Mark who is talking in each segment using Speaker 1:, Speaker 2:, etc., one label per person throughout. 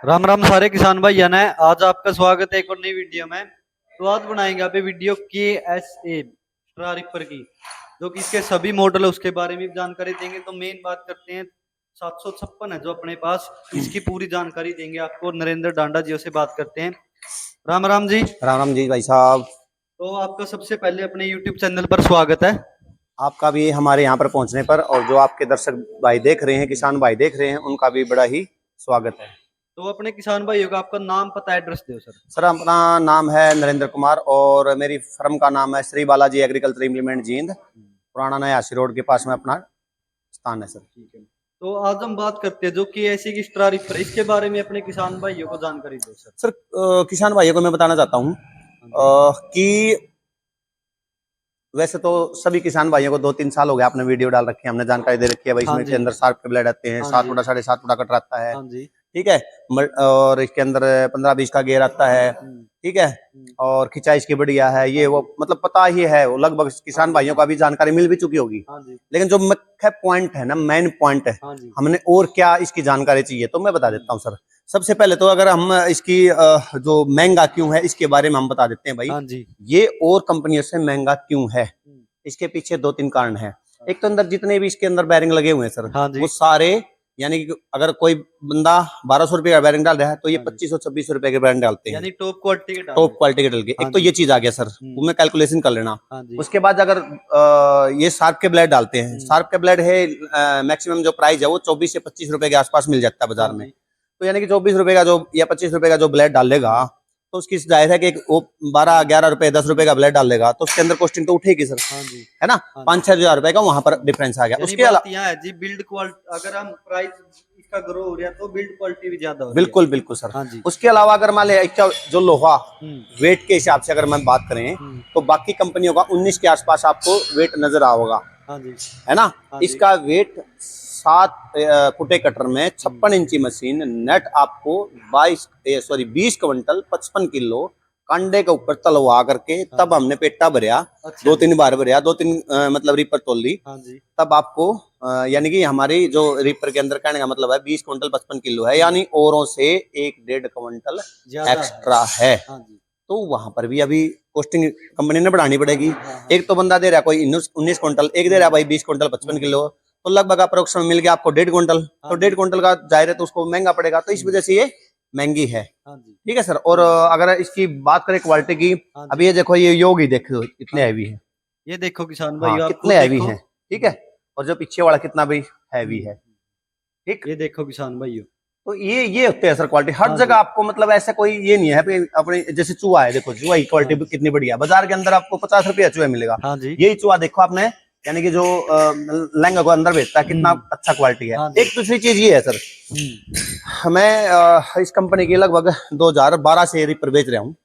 Speaker 1: राम राम सारे किसान भाई है। आज आपका स्वागत है एक और नई वीडियो में। तो आज बनाएंगे आप वीडियो KSA रिपर की, जो कि इसके सभी मॉडल है उसके बारे में भी जानकारी देंगे। तो मेन बात करते हैं 756 है जो अपने पास, इसकी पूरी जानकारी देंगे आपको। नरेंद्र डांडा जी से बात करते हैं। राम राम जी।
Speaker 2: राम राम जी भाई साहब।
Speaker 1: तो आपका सबसे पहले अपने YouTube चैनल पर स्वागत है।
Speaker 2: आपका भी हमारे यहाँ पर पहुँचने पर, और जो आपके दर्शक भाई देख रहे हैं, किसान भाई देख रहे हैं, उनका भी बड़ा ही स्वागत है।
Speaker 1: तो अपने किसान भाइयों का आपका नाम पता एड्रेस दो सर।
Speaker 2: सर अपना नाम है नरेंद्र कुमार और मेरी फर्म का नाम है श्री बालाजी एग्रीकल्चर इम्प्लीमेंट जींद, पुराना नया रोड के पास में अपना स्थान है सर।
Speaker 1: ठीक है। तो आज हम बात करते हैं जो KSA की स्ट्रा रिपर, इसके बारे में अपने किसान भाइयों को जानकारी दो सर।
Speaker 2: सर किसान भाइयों को मैं बताना चाहता हूँ कि वैसे तो सभी किसान भाइयों को 2-3 साल हो गए आपने वीडियो डाल रखी है, हमने जानकारी दे रखी है भाई। इसमें के अंदर शार्प के ब्लेड आते हैं, 7 फुटा 7.5 फुटा कट रहता है, ठीक है। और इसके अंदर 15-20 का गेयर आता है, ठीक है। और खिंचाई इसकी बढ़िया है, ये वो मतलब पता ही है, वो लगभग किसान भाइयों का भी जानकारी मिल भी चुकी होगी। लेकिन जो मुख्य पॉइंट है ना, मेन पॉइंट है, हमने और क्या इसकी जानकारी चाहिए तो मैं बता देता हूँ सर। सबसे पहले तो अगर हम इसकी जो महंगा क्यों है इसके बारे में हम बता देते हैं भाई। ये और कंपनियों से महंगा क्यों है, इसके पीछे 2-3 कारण है। एक तो अंदर जितने भी इसके अंदर बैरिंग लगे हुए हैं सर, वो सारे, यानी कि अगर कोई बंदा 1200 रुपए का बैरिंग डाल रहा है तो ये 2500-2600 रुपए के बैरिंग डालते हैं, यानी टॉप क्वालिटी के डल के। एक तो ये चीज आ गया सर, वो मैं कैलकुलेशन कर लेना। उसके बाद अगर ये शार्प के ब्लेड डालते हैं, शार्प के ब्लेड है मैक्सिमम जो प्राइस है वो 24 से 25 रुपए के आसपास मिल जाता है बाजार में। तो यानी कि 24 रुपए का जो या 25 रुपए का जो ब्लेड डाल लेगा तो उसकी जाहिर है कि वो 12-11 रुपए 10 रुपए का ब्लेड डाल लेगा तो उसके अंदर कॉस्टिंग तो उठेगी सर, है ना। 5-6 हजार रुपए का वहां पर डिफरेंस आ गया। उसके अलावा
Speaker 1: जी बिल्ड क्वालिटी, अगर हम प्राइस इसका ग्रो हो रहा है तो बिल्ड क्वालिटी भी ज्यादा हो रही है।
Speaker 2: बिल्कुल बिल्कुल सर। उसके अलावा अगर मान ले जो लोहा वेट के हिसाब से अगर मैं बात करें तो बाकी कंपनियों का 19 के आसपास आपको वेट नजर आओगा, है ना। इसका वेट 7 फुटे कटर में 56 इंची मशीन नेट आपको 20 क्विंटल 55 किलो कंडे के ऊपर तलवा करके, तब हमने पेटा भरिया, 2-3 बार भरिया, 2-3 मतलब रिपर तोल ली, तब आपको यानी कि हमारी जो रिपर के अंदर कहने का मतलब है 20 क्विंटल 55 किलो है, यानी औरों से 1-1.5 क्विंटल एक्स्ट्रा है। तो वहां पर भी अभी कॉस्टिंग कंपनी ने बढ़ानी पड़ेगी। एक तो बंदा दे रहा कोई 19 क्विंटल, एक दे रहा भाई 20 क्विंटल 55 किलो, तो लगभग अप्रोक्सीमेट मिल गया आपको 1.5 क्विंटल। तो 1.5 क्विंटल का जाहिर है तो उसको महंगा पड़ेगा, तो इस वजह से ये महंगी है, ठीक है सर। और अगर इसकी बात करें क्वालिटी की, अभी ये देखो ये योगी देखो कितने हैवी है, ये देखो किसान भाई कितने हैवी हैं, ठीक है। और जो पीछे वाला कितना भी हैवी है, ठीक, ये देखो किसान भाइयों। तो ये होते हैं सर क्वालिटी हर जगह आपको, मतलब ऐसा कोई ये नहीं है अपने जैसे चूहा है, देखो चूहा की क्वालिटी कितनी बढ़िया, बाजार के अंदर आपको 50 रुपया चूहा मिलेगा। यही चूहा देखो आपने, यानी कि जो लहंगा को अंदर बेचता है, कितना अच्छा क्वालिटी है। एक दूसरी चीज ये है सर, मैं इस कंपनी की लगभग 2012 से रिपर बेच रहा हूँ।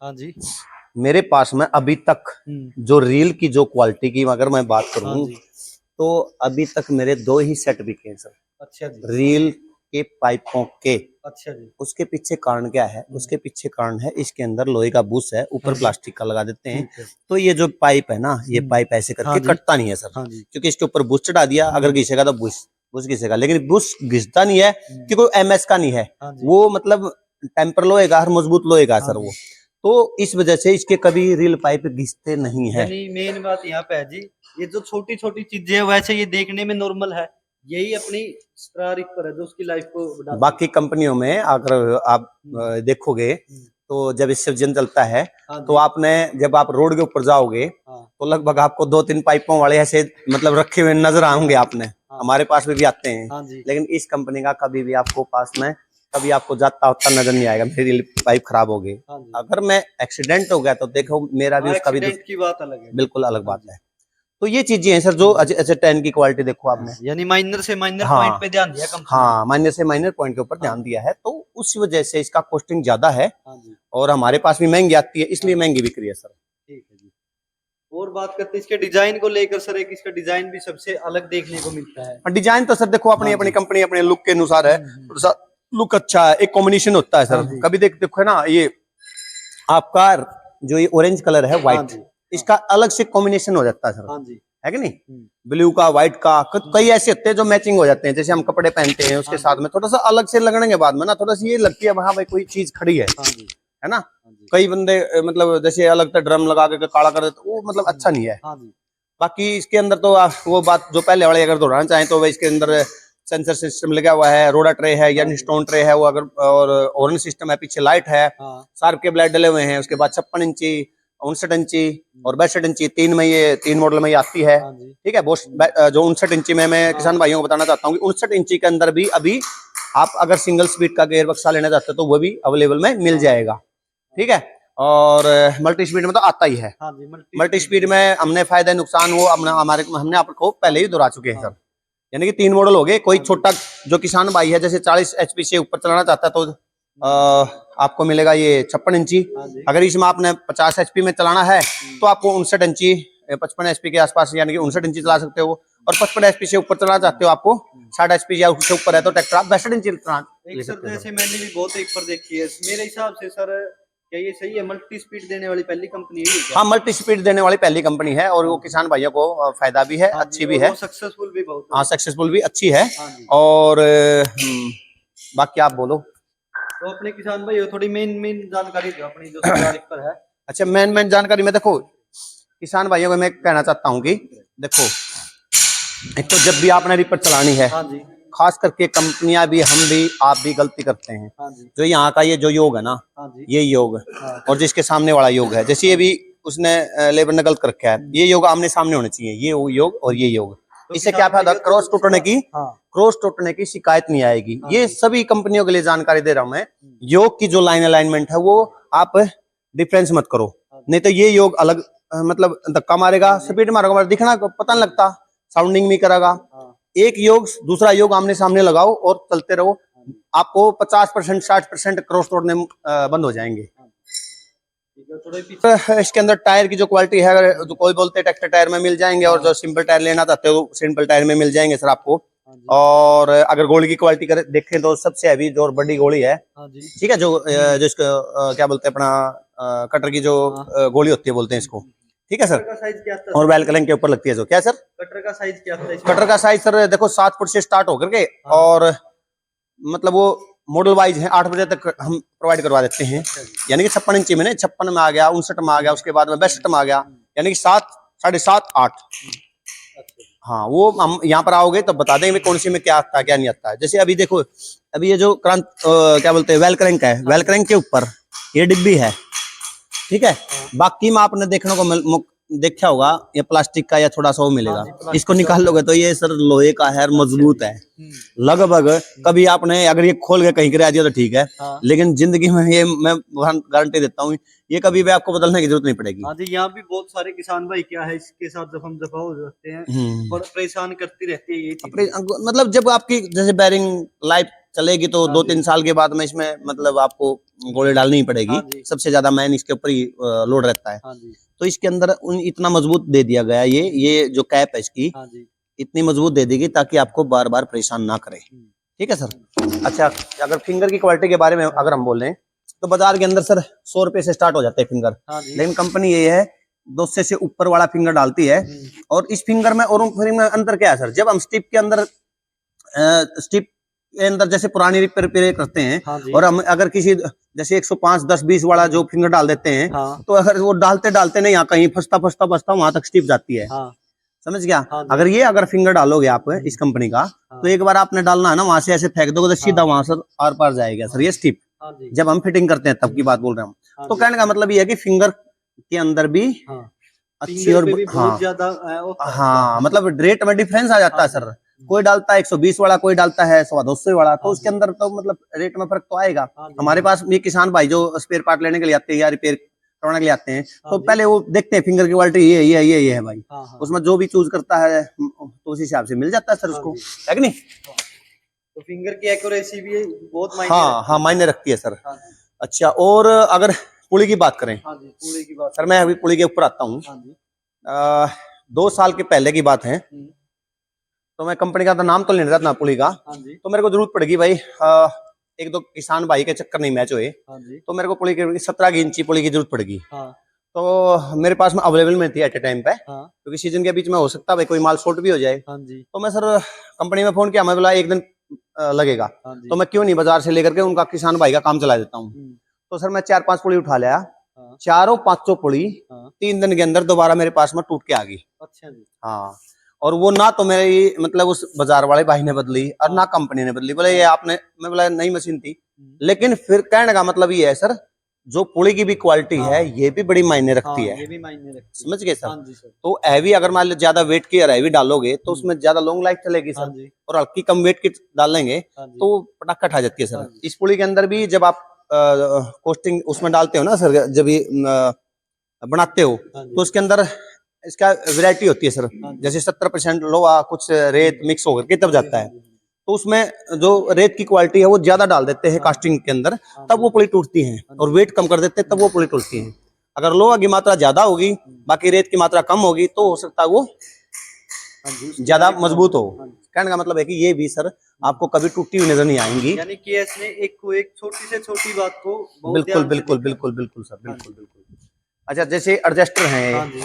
Speaker 2: मेरे पास में अभी तक जो रील की जो क्वालिटी की अगर मैं बात करूँ तो अभी तक मेरे 2 ही सेट बिके हैं सर। अच्छा जी। रील के पाइपों के। अच्छा जी। उसके पीछे कारण क्या है, उसके पीछे कारण है इसके अंदर लोहे का बुश है, ऊपर प्लास्टिक का लगा देते हैं, तो ये जो पाइप है ना, ये पाइप ऐसे करके कटता नहीं है सर, क्योंकि इसके ऊपर बुश चढ़ा दिया, अगर घिसेगा तो बुश घिसेगा, लेकिन बुश घिसता नहीं है क्योंकि MS का नहीं है, वो मतलब टेम्पर लोहे का, हर मजबूत लोहे का सर वो, तो इस वजह से इसके कभी रील पाइप घिसते नहीं है।
Speaker 1: मेन बात यहाँ पे है जी, ये जो छोटी छोटी चीजें है वैसे ये देखने में नॉर्मल है, यही अपनी स्ट्रा रिपर है जो उसकी लाइफ को।
Speaker 2: बाकी कंपनियों में अगर आप देखोगे तो जब इससे इंजन चलता है तो आपने जब आप रोड के ऊपर जाओगे तो लगभग आपको 2-3 पाइपों वाले ऐसे मतलब रखे हुए नजर आएंगे आपने, हमारे पास भी आते हैं, लेकिन इस कंपनी का कभी भी आपको पास में कभी आपको जाता होता नजर नहीं आएगा, मेरी पाइप खराब हो गई। अगर मैं एक्सीडेंट हो गया तो देखो मेरा भी उसका भी
Speaker 1: की बात अलग है,
Speaker 2: बिल्कुल अलग बात है। तो ये चीजें हैं सर जो अच्छा 10 की क्वालिटी देखो आपने,
Speaker 1: यानी माइनर से माइनर पॉइंट पे ध्यान दिया कंपनी।
Speaker 2: हाँ, माइनर से माइनर पॉइंट के ऊपर ध्यान दिया है, तो उस वजह से इसका कॉस्टिंग ज्यादा है और हमारे पास भी महंगी आती है, इसलिए महंगी बिक रही है सर। ठीक है जी।
Speaker 1: और बात करते हैं इसके डिजाइन को लेकर सर, एक इसका डिजाइन भी सबसे अलग देखने को मिलता है।
Speaker 2: डिजाइन तो सर देखो अपनी अपनी कंपनी अपने लुक के अनुसार है, लुक अच्छा है, एक कॉम्बिनेशन होता है सर। कभी देखो ना, ये आपका जो ये ऑरेंज कलर है व्हाइट, इसका अलग से कॉम्बिनेशन हो जाता है सर, है कि नहीं, ब्लू का, व्हाइट का, कई ऐसे होते हैं जो मैचिंग हो जाते हैं, जैसे हम कपड़े पहनते हैं उसके साथ में थोड़ा सा अलग से लगने के बाद में ना थोड़ा सा ये लगती है वहां भाई कोई चीज खड़ी है ना। कई बंदे मतलब जैसे अलग से ड्रम लगा के काला कर देते, वो मतलब अच्छा नहीं है। बाकी इसके अंदर तो वो बात जो पहले वाले अगर दोहराना चाहें तो इसके अंदर सेंसर सिस्टम लगा हुआ है, रोडा ट्रे है यानी स्टोन ट्रे है वो, अगर और ऑरेंज सिस्टम है, पीछे लाइट है, शार्प के ब्लेड डले हुए हैं। उसके बाद 56 इंची, 59 इंची और 62 इंची, तीन मॉडल में ये आती है। ठीक है, जो 59 इंची में मैं किसान भाइयों को बताना चाहता हूँ कि 59 इंची के अंदर भी अभी आप अगर सिंगल स्पीड का गेयर बक्सा लेना चाहते हो तो वो भी अवेलेबल में मिल जाएगा। ठीक है, और मल्टी स्पीड में तो आता ही है। मल्टी स्पीड में हमने फायदा नुकसान वो हमने आपको पहले ही दोहरा चुके हैं सर। यानी कि 3 मॉडल हो गए। कोई छोटा जो किसान भाई है जैसे 40 HP से ऊपर चलाना चाहता है तो आपको मिलेगा ये 56 इंची। अगर इसमें आपने 50 HP में चलाना है तो आपको 59 इंची 55 HP के आसपास यानी कि 59 इंची चला सकते हो। और 55 HP से ऊपर चलाना चाहते हो, आपको 60 HP या उससे ऊपर है तो ट्रैक्टर आप 62 इंची ले सकते हो।
Speaker 1: जैसे मैंने भी बहुत एक पर देखी है, मेरे हिसाब से सर क्या ये सही है, मल्टी स्पीड देने वाली पहली कंपनी है?
Speaker 2: हाँ, मल्टी स्पीड देने वाली पहली कंपनी है और वो किसान भाइयों को फायदा भी है, अच्छी भी है,
Speaker 1: सक्सेसफुल भी बहुत।
Speaker 2: हाँ, सक्सेसफुल भी अच्छी है। और बाकी आप बोलो
Speaker 1: तो अपने किसान भाई थोड़ी मेन जानकारी दो अपनी जो पर है।
Speaker 2: अच्छा, मेन जानकारी में देखो किसान भाइयों को मैं कहना चाहता हूँ कि देखो, एक तो जब भी आपने रिपर चलानी है, खास करके कंपनियां भी, हम भी, आप भी गलती करते हैं। जो यहाँ का ये जो योग है ना, ये योग और जिसके सामने वाला योग है, जैसे ये भी उसने लेबर ने गलत कर रखा है, ये योग आमने सामने होने चाहिए, ये योग और ये योग। इससे क्या फायदा, क्रॉस टूटने की शिकायत नहीं आएगी। ये सभी कंपनियों के लिए जानकारी दे रहा हूं मैं। योग की जो लाइन अलाइनमेंट है वो आप डिफरेंस मत करो, नहीं तो ये योग अलग मतलब धक्का मारेगा, स्पीड मारेगा, दिखना पता नहीं लगता, साउंडिंग भी करेगा। एक योग दूसरा योग आमने सामने लगाओ और चलते रहो, आपको 50% 60% क्रॉस तोड़ने बंद हो जाएंगे। इसके अंदर टायर की जो क्वालिटी है, अगर जो कोई बोलते हैं ट्रैक्टर टायर में मिल जाएंगे और जो सिंपल टायर लेना चाहते हो सिंपल टायर में मिल जाएंगे सर आपको। और अगर गोली की क्वालिटी देखें तो सबसे हैवी जो बड़ी गोली है, ठीक है, जो इसको क्या बोलते हैं अपना कटर की जो गोली होती है बोलते हैं इसको, ठीक है सर। और वेल कलंग के ऊपर लगती है जो, क्या सर
Speaker 1: कटर का साइज क्या है?
Speaker 2: कटर का साइज सर देखो 7 फुट से स्टार्ट होकर के और मतलब वो मॉडल वाइज है, 8 बजे तक हम प्रोवाइड करवा देते हैं। यानी कि 56 इंची में, 56 में आ गया, 59 में आ गया, उसके बाद में 62 में आ गया, यानी कि 7, 7.5, 8। हाँ, वो हम यहाँ पर आओगे तो बता देंगे कौन सी में क्या आता है क्या नहीं आता है। जैसे अभी देखो, अभी ये जो क्या बोलते हैं वेल क्रैंक है, वेल क्रैंक के ऊपर ये डिब्बी है, ठीक है। बाकी में आपने देखने को देखा होगा ये प्लास्टिक का या थोड़ा सा वो मिलेगा, इसको निकाल लोगे तो ये सर लोहे का है, मजबूत है लगभग। कभी आपने अगर ये खोल के कहीं गिरा दिया तो ठीक है, लेकिन जिंदगी में ये मैं गारंटी देता हूँ ये कभी भी आपको बदलने की जरूरत नहीं पड़ेगी।
Speaker 1: हाँ जी, यहाँ भी बहुत सारे किसान भाई क्या है इसके साथ दफा हो जाते हैं और परेशान करती रहती है ये चीज।
Speaker 2: मतलब जब आपकी जैसे बैरिंग लाइफ चलेगी तो 2-3 साल के बाद में इसमें मतलब आपको गोली डालनी ही पड़ेगी। सबसे ज्यादा मैन इसके ऊपर ही लोड रहता है। तो इसके अंदर इतना मजबूत दे दिया गया, ये जो कैप है इसकी इतनी मजबूत दे देगी ताकि आपको बार बार परेशान ना करे। ठीक है सर। अच्छा, अगर फिंगर की क्वालिटी के बारे में अगर हम बोलें तो बाजार के अंदर सर 100 रुपए से स्टार्ट हो जाते हैं फिंगर, लेकिन कंपनी ये है 200 से ऊपर वाला फिंगर डालती है। और इस फिंगर में और फिंगर में अंतर क्या है सर, जब हम स्टिप के अंदर जैसे पुरानी रिपेयर करते हैं और हम अगर किसी जैसे 105, 10, 20 वाला जो फिंगर डाल देते हैं तो अगर वो डालते नहीं, यहाँ कहीं फंसता वहां तक स्टिप जाती है। समझ गया। अगर फिंगर डालोगे आप इस कंपनी का तो एक बार आपने डालना है ना, वहां से ऐसे फेंक दोगे तो सीधा वहां से आर पार जाएगा सर ये स्टिप। जब हम फिटिंग करते हैं तब की बात बोल रहे हैं। तो कहने का मतलब ये है कि फिंगर के अंदर भी अच्छी और हाँ मतलब रेट में डिफरेंस आ जाता है सर। कोई डालता है 120 वाला, कोई डालता है 250 वाला, तो उसके अंदर तो मतलब रेट में फर्क तो आएगा। हमारे पास ये किसान भाई जो स्पेयर पार्ट लेने के लिए आते हैं या रिपेयर करवाने के लिए आते हैं तो पहले वो देखते हैं फिंगर की क्वालिटी ये है भाई, उसमें जो भी चूज करता है तो उस हिसाब से मिल जाता है सर उसको, है कि नहीं।
Speaker 1: तो फिंगर की एक्यूरेसी भी बहुत
Speaker 2: हाँ मायने रखती है सर। अच्छा, और अगर पुली की बात करें सर, मैं अभी पुली के ऊपर आता हूँ। 2 साल के पहले की बात है, तो मैं कंपनी का नाम तो नहीं रहा था पुली का, तो मेरे को जरूरत पड़ेगी भाई, 1-2 किसान भाई के चक्कर नहीं मैच हुए, तो मेरे को पुली की 17 इंची पुली की जरूरत पड़ेगी। तो मेरे पास में अवेलेबल में थी एट ए टाइम पे,
Speaker 1: हाँ
Speaker 2: क्योंकि सीजन के बीच में हो सकता है भाई कोई माल शॉर्ट भी हो जाए।
Speaker 1: हाँ जी
Speaker 2: तो मैं सर कंपनी में फोन किया, मैं बोला एक दिन लगेगा,
Speaker 1: हाँ जी
Speaker 2: तो मैं क्यों नहीं बाजार से लेकर के उनका किसान भाई का काम चला देता हूँ।
Speaker 1: हम्म,
Speaker 2: तो सर मैं 4-5 पुली उठा लिया,
Speaker 1: हाँ
Speaker 2: चारों 500 पुली
Speaker 1: हाँ
Speaker 2: 3 दिन के अंदर दोबारा मेरे पास में टूट के आ गई।
Speaker 1: अच्छा जी
Speaker 2: हाँ, और वो ना तो मेरी मतलब उस बाजार वाले भाई ने बदली और ना कंपनी ने बदली, बोले ये आपने, मैं बोला नई मशीन थी। लेकिन फिर कहने का मतलब ये है सर, जो पुली की भी क्वालिटी है ये भी बड़ी मायने रखती
Speaker 1: हाँ
Speaker 2: है,
Speaker 1: ये भी मायने रखती है।
Speaker 2: समझ गए सर।
Speaker 1: हाँ जी सर
Speaker 2: तो हैवी अगर मान लो ज्यादा वेट की हैवी डालोगे तो उसमें ज्यादा लॉन्ग लाइफ चलेगी
Speaker 1: हाँ
Speaker 2: सर,
Speaker 1: जी
Speaker 2: और हल्की कम वेट की डालेंगे
Speaker 1: हाँ जी
Speaker 2: तो वो पटाखा खा जाती है
Speaker 1: हाँ
Speaker 2: सर।
Speaker 1: जी
Speaker 2: इस पुली के अंदर भी जब आप कोस्टिंग उसमें डालते हो ना सर, जब ये बनाते हो
Speaker 1: हाँ जी
Speaker 2: तो उसके अंदर इसका वैरायटी होती है सर,
Speaker 1: हाँ जी
Speaker 2: जैसे 70% लोहा कुछ रेत मिक्स होकर के तब
Speaker 1: हाँ जी
Speaker 2: जाता
Speaker 1: हाँ
Speaker 2: है,
Speaker 1: जी
Speaker 2: तो उसमें जो रेत की क्वालिटी है वो ज्यादा डाल देते हैं कास्टिंग के अंदर,
Speaker 1: हाँ
Speaker 2: तब
Speaker 1: जी
Speaker 2: वो पुली टूटती है,
Speaker 1: हाँ
Speaker 2: और
Speaker 1: जी
Speaker 2: वेट कम कर देते हैं तब वो पुली टूटती है। अगर लोहा की मात्रा ज्यादा होगी बाकी रेत की मात्रा कम होगी तो हो सकता है वो
Speaker 1: हाँ जी उसकी
Speaker 2: ज्यादा
Speaker 1: लाइफ कम
Speaker 2: मजबूत हो।
Speaker 1: हाँ जी
Speaker 2: कहने का मतलब है कि ये भी सर आपको कभी टूटी हुई नजर नहीं आएंगी।
Speaker 1: यानी कि इसने एक को एक छोटी से छोटी बात को बहुत
Speaker 2: बिल्कुल
Speaker 1: ध्यान से
Speaker 2: बिल्कुल
Speaker 1: देखा है।
Speaker 2: बिल्कुल बिल्कुल सर,
Speaker 1: हाँ जी
Speaker 2: बिल्कुल बिल्कुल। अच्छा, जैसे एडजस्टर हैं ये,
Speaker 1: हाँ जी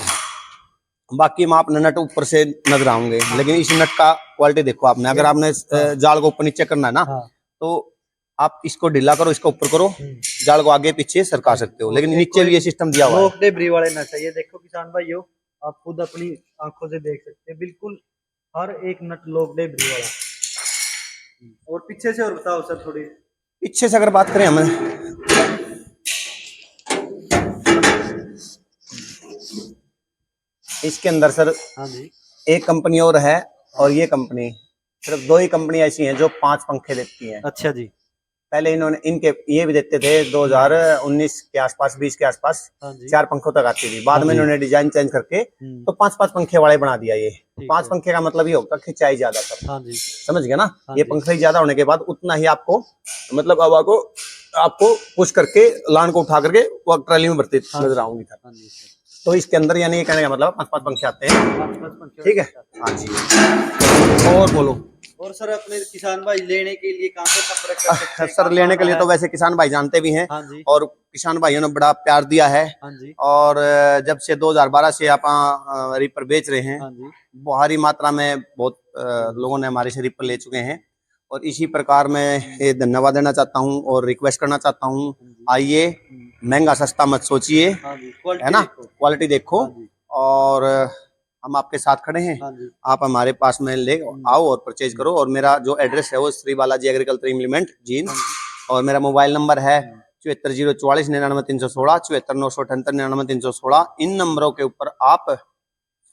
Speaker 2: बाकी हम आप नट ऊपर से नजर आएंगे,
Speaker 1: हाँ
Speaker 2: लेकिन इस नट का क्वालिटी देखो आपने, अगर
Speaker 1: ये
Speaker 2: आपने
Speaker 1: हाँ
Speaker 2: जाल को ऊपर नीचे करना है ना,
Speaker 1: हाँ
Speaker 2: तो आप इसको ढीला करो, इसको ऊपर करो, जाल को आगे पीछे सरका सकते हो,
Speaker 1: और
Speaker 2: लेकिन
Speaker 1: एक
Speaker 2: नीचे
Speaker 1: कोई
Speaker 2: भी ये सिस्टम दिया हुआ है।
Speaker 1: लोक डेबरी वाले नट है, ये देखो किसान भाइयों, आप खुद अपनी आंखों से देख सकते हैं, बिल्कुल हर एक नट लोक डेबरी वाला। और पीछे से और बताओ सर थोड़ी।
Speaker 2: पीछे से अगर बात करें हम, इसके अंदर सर
Speaker 1: हाँ जी
Speaker 2: एक कंपनी और है, और ये कंपनी, सिर्फ 2 ही कंपनी ऐसी हैं जो 5 पंखे देती हैं।
Speaker 1: अच्छा जी
Speaker 2: पहले इन्होंने इनके ये भी देते थे 2019 के आसपास, 20 के आसपास
Speaker 1: हाँ जी
Speaker 2: 4 पंखों तक आती थी, बाद
Speaker 1: हाँ
Speaker 2: में
Speaker 1: जी
Speaker 2: इन्होंने डिजाइन चेंज करके तो 5-5 पंखे वाले बना दिया। ये
Speaker 1: ठीक
Speaker 2: 5
Speaker 1: है
Speaker 2: पंखे का मतलब ये होगा खिंचाई ज्यादा सर,
Speaker 1: हाँ जी
Speaker 2: समझ गया ना।
Speaker 1: हाँ
Speaker 2: ये
Speaker 1: जी
Speaker 2: पंखे ज्यादा होने के बाद उतना ही आपको मतलब हवा को आपको पुश करके लान को उठा करके वो ट्रॉली में भरती
Speaker 1: हाँ
Speaker 2: नजर
Speaker 1: जी
Speaker 2: आऊंगी सर।
Speaker 1: हाँ जी सर।
Speaker 2: तो इसके अंदर यानी ये कहने का मतलब 5-5 पंखे आते हैं,
Speaker 1: 5-5 पंखे
Speaker 2: ठीक है।
Speaker 1: वाले।
Speaker 2: हाँ जी, और बोलो।
Speaker 1: और सर अपने किसान भाई लेने के लिए कहाँ पे संपर्क कर सकते हैं?
Speaker 2: सर
Speaker 1: कहाँ
Speaker 2: लेने
Speaker 1: आना
Speaker 2: के लिए
Speaker 1: है?
Speaker 2: तो वैसे किसान भाई जानते भी हैं,
Speaker 1: हाँ जी
Speaker 2: और किसान भाइयों ने बड़ा प्यार दिया है,
Speaker 1: हाँ जी
Speaker 2: और जब से 2012 से आप रिपर बेच रहे हैं,
Speaker 1: हाँ जी
Speaker 2: भारी मात्रा में बहुत लोगों ने हमारे से रिपर ले चुके हैं, और इसी प्रकार मैं ये धन्यवाद देना चाहता हूँ और रिक्वेस्ट करना चाहता हूँ, आइए, महंगा सस्ता मत सोचिए,
Speaker 1: हाँ जी
Speaker 2: है ना,
Speaker 1: देखो।
Speaker 2: क्वालिटी देखो,
Speaker 1: हाँ जी
Speaker 2: और हम आपके साथ खड़े हैं,
Speaker 1: हाँ जी
Speaker 2: आप हमारे पास में ले आओ और परचेज करो। और मेरा जो एड्रेस है वो श्री बालाजी एग्रीकल्चर इम्प्लीमेंट जींद, और मेरा मोबाइल नंबर है 7404 99 316, 74 978 99 316। इन नंबरों के ऊपर आप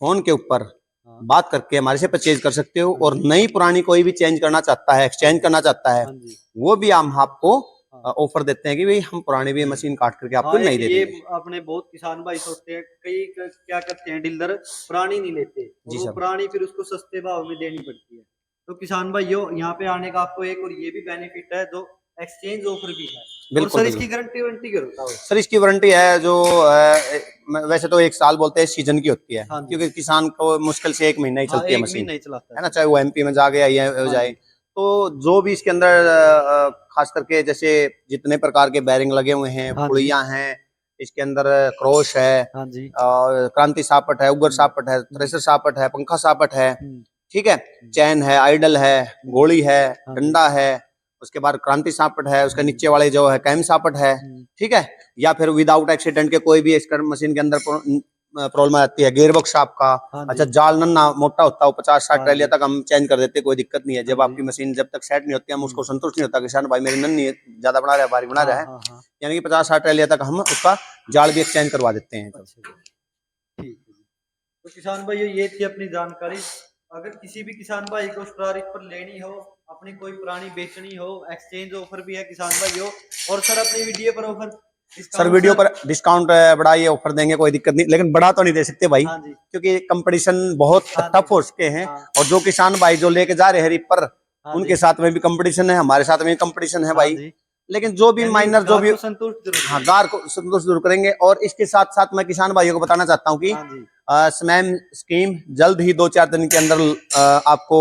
Speaker 2: फोन के ऊपर
Speaker 1: हाँ
Speaker 2: बात करके हमारे से परचेज कर सकते हो, और नई पुरानी कोई भी चेंज करना चाहता है, एक्सचेंज करना चाहता है,
Speaker 1: हाँ जी
Speaker 2: वो भी हम आपको
Speaker 1: हाँ
Speaker 2: ऑफर देते हैं कि भाई हम पुरानी भी मशीन काट करके आपको
Speaker 1: हाँ
Speaker 2: नहीं
Speaker 1: एक
Speaker 2: दे
Speaker 1: ये
Speaker 2: देंगे।
Speaker 1: अपने बहुत किसान भाई सोचते हैं, कई क्या करते हैं डीलर पुरानी नहीं लेते, और
Speaker 2: जी
Speaker 1: वो
Speaker 2: सर,
Speaker 1: पुरानी फिर उसको सस्ते भाव में देनी पड़ती है। तो किसान भाइयों यहाँ पे आने का आपको एक और ये भी बेनिफिट है, जो एक्सचेंज ऑफर भी है। और
Speaker 2: बिल्कुल
Speaker 1: सर
Speaker 2: बिल्कुल।
Speaker 1: इसकी गारंटी वारंटी क्या होता है?
Speaker 2: सर इसकी वारंटी है जो वैसे तो 1 साल बोलते हैं, सीजन की होती है,
Speaker 1: हाँ जी
Speaker 2: क्योंकि किसान को मुश्किल से 1 महीना ही
Speaker 1: हाँ
Speaker 2: चलती है
Speaker 1: एक
Speaker 2: मशीन,
Speaker 1: महीना ही चलाता
Speaker 2: है
Speaker 1: है
Speaker 2: ना,
Speaker 1: सर।
Speaker 2: चाहे वो एमपी में जा गया या हो
Speaker 1: हाँ
Speaker 2: जाए।
Speaker 1: जी
Speaker 2: तो जो भी इसके अंदर खास करके जैसे जितने प्रकार के बैरिंग लगे हुए हैं,
Speaker 1: हाँ जी
Speaker 2: पुड़िया हैं, इसके अंदर क्रॉस है,
Speaker 1: हाँ जी
Speaker 2: और क्रांति सापट है, उगर सापट है, थ्रेसर सापट है, पंखा सापट है, ठीक है, चैन है, आइडल है, घोड़ी है,
Speaker 1: हाँ जी
Speaker 2: डंडा है, उसके बाद क्रांति सापट है, उसके नीचे वाले जो है कैम सापट है, ठीक है। या फिर विदाउट एक्सीडेंट के कोई भी इसका मशीन के अंदर प्रॉब्लम आती है, गियर बॉक्स आपका,
Speaker 1: हाँ
Speaker 2: अच्छा
Speaker 1: जी
Speaker 2: जाल नन्ना मोटा होता है, 50-60
Speaker 1: हाँ
Speaker 2: ट्रेलिया
Speaker 1: जी
Speaker 2: तक हम चेंज कर देते हैं, कोई दिक्कत नहीं है। जब
Speaker 1: हाँ
Speaker 2: आपकी
Speaker 1: जी
Speaker 2: मशीन जब तक सेट नहीं होती, हम उसको संतुष्ट नहीं होता किसान भाई मेरी नन्ही है, ज्यादा बना रहा है, भारी बना
Speaker 1: हाँ
Speaker 2: रहा है,
Speaker 1: हाँ हाँ
Speaker 2: यानी कि 50-60 ट्रेलिया तक हम उसका जाल भी एक्सचेंज करवा देते हैं।
Speaker 1: अच्छा जी ठीक है जी। तो किसान भाई ये थी अपनी जानकारी। अगर किसी भी किसान भाई को स्टारिक पर लेनी हो, अपनी कोई पुरानी बेचनी हो, एक्सचेंज ऑफर भी है किसान भाई हो। और सर अपनी वीडियो पर ऑफर
Speaker 2: सर
Speaker 1: डिस्काउंट
Speaker 2: वीडियो पर डिस्काउंट बड़ा ये ऑफर देंगे, कोई दिक्कत नहीं, लेकिन बड़ा तो नहीं दे सकते भाई,
Speaker 1: हाँ जी
Speaker 2: क्योंकि कंपटीशन बहुत
Speaker 1: हाँ
Speaker 2: टफ
Speaker 1: जी
Speaker 2: हो चुके हैं,
Speaker 1: हाँ
Speaker 2: और जो किसान भाई जो लेके जा रहे हैं रिपर,
Speaker 1: हाँ
Speaker 2: उनके
Speaker 1: जी
Speaker 2: साथ में भी कंपटीशन है, हमारे साथ में भी कंपटीशन है
Speaker 1: हाँ
Speaker 2: भाई।
Speaker 1: जी
Speaker 2: लेकिन जो भी
Speaker 1: यानी
Speaker 2: माइनर जो
Speaker 1: गाहक
Speaker 2: भी,
Speaker 1: को संतुष्ट जरूर
Speaker 2: हाँ,
Speaker 1: करें।
Speaker 2: गार को संतोष जरूर करेंगे। और इसके साथ साथ मैं किसान भाइयों को बताना चाहता हूँ कि
Speaker 1: हाँ जी
Speaker 2: स्मैम स्कीम जल्द ही 2-4 दिन के अंदर आपको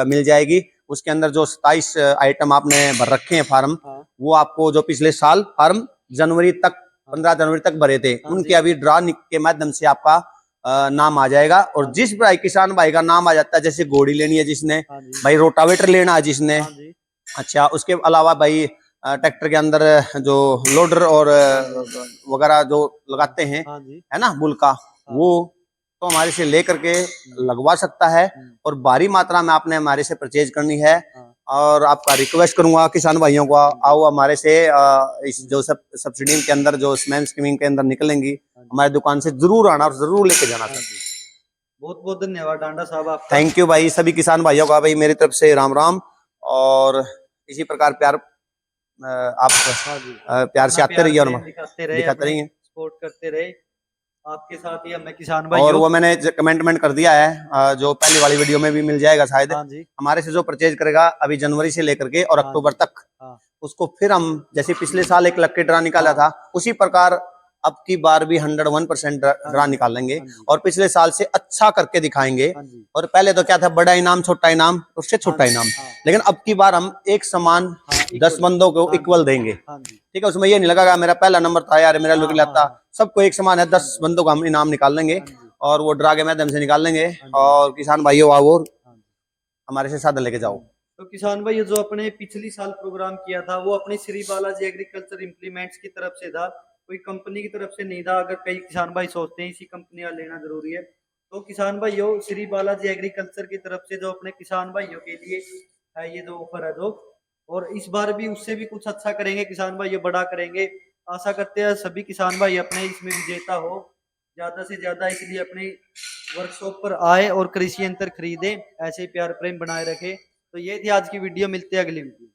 Speaker 2: मिल जाएगी। उसके अंदर जो 27 आइटम आपने भर रखे हैं फार्म,
Speaker 1: हाँ
Speaker 2: वो आपको जो पिछले साल फार्म जनवरी तक 15 जनवरी तक भरे थे, उनके अभी ड्रा के माध्यम से आपका नाम आ जाएगा। और जिस भाई किसान भाई का नाम आ जाता है, जैसे घोड़ी लेनी है जिसने, भाई रोटावेटर लेना है जिसने, अच्छा उसके अलावा भाई ट्रैक्टर के अंदर जो लोडर और वगैरह जो लगाते हैं, है ना, बुल का, वो तो हमारे से लेकर के लगवा सकता है। और भारी मात्रा में आपने हमारे से परचेज करनी है। और आपका रिक्वेस्ट करूंगा किसान भाइयों को, आओ हमारे से इस जो सब्सिडी के अंदर, जो स्मैम स्कीमिंग के अंदर निकलेंगी, हमारी दुकान से जरूर आना और जरूर लेके जाना।
Speaker 1: बहुत बहुत धन्यवाद डांडा साहब आप।
Speaker 2: थैंक यू भाई, सभी किसान भाइयों का भाई मेरी तरफ से राम राम। और इसी प्रकार प्यार आप प्यार से आते रहिए और दिखाते रहिए,
Speaker 1: सपोर्ट करते रहे। आपके साथ ही हमें किसान भाई।
Speaker 2: और वो मैंने कमेंटमेंट कर दिया है, जो पहली वाली वीडियो में भी मिल जाएगा शायद। हमारे से जो परचेज करेगा अभी जनवरी से लेकर के और अक्टूबर तक, उसको फिर हम जैसे पिछले साल 1 लकी ड्रा निकाला था, उसी प्रकार अब की बार भी 101% ड्रा निकालेंगे और पिछले साल से अच्छा करके दिखाएंगे। और पहले तो क्या था, बड़ा इनाम छोटा इनाम उससे छोटा इनाम, लेकिन अब की बार हम एक समान 10 बंदों को इक्वल देंगे। ठीक है, उसमें ये नहीं लगा मेरा पहला नंबर था यार, मेरा लुक लगता, सबको एक समान है। 10 बंदों का हम इनाम निकाल लेंगे और वो ड्रा के माध्यम से निकाल लेंगे। और किसान भाइयों आओ हमारे से साधन लेके जाओ।
Speaker 1: तो किसान भाई जो अपने पिछली साल प्रोग्राम किया था, वो अपने श्री बालाजी एग्रीकल्चर इम्प्लीमेंट्स की तरफ से था, कोई कंपनी की तरफ से नहीं था। अगर कई किसान भाई सोचते हैं इसी कंपनी का लेना जरूरी है, तो किसान भाइयों श्री बालाजी एग्रीकल्चर की तरफ से जो अपने किसान भाइयों के लिए है ये जो ऑफर है जो, और इस बार भी उससे भी कुछ अच्छा करेंगे किसान भाइयों, बड़ा करेंगे। आशा करते हैं सभी किसान भाई अपने इसमें विजेता हो ज्यादा से ज्यादा, इसलिए अपने वर्कशॉप पर आए और कृषि यंत्र खरीदे, ऐसे प्यार प्रेम बनाए रखे। तो ये थी आज की वीडियो, मिलते हैं अगली वीडियो।